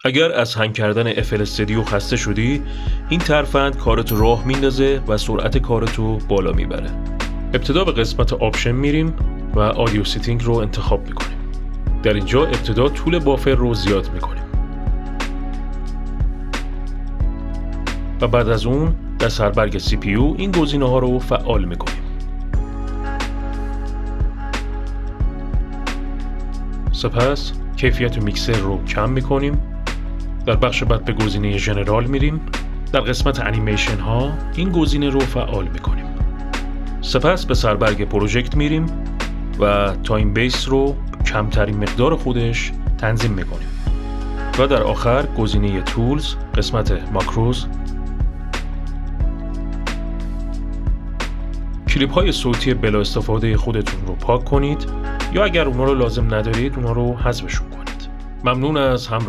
اگر از هنگ کردن FL استودیو خسته شدی، این ترفند کارتو راه میندازه و سرعت کارتو بالا میبره. ابتدا به قسمت آپشن میریم و آدیو سیتینگ رو انتخاب میکنیم. در اینجا ابتدا طول بافر رو زیاد میکنیم و بعد از اون در سربرگ CPU این گزینه ها رو فعال میکنیم. سپس کیفیت میکسر رو کم میکنیم. در بخش بعد به گزینه ژنرال میریم. در قسمت انیمیشن ها این گزینه رو فعال میکنیم. سپس به سربرگ پروژکت میریم و تایم بیس رو کمترین مقدار خودش تنظیم میکنیم و در آخر گزینه تولز قسمت ماکروز. کلیپ های صوتی بلا استفاده خودتون رو پاک کنید یا اگر اونا رو لازم ندارید اونا رو حذفشون کنید. ممنون از همراهی.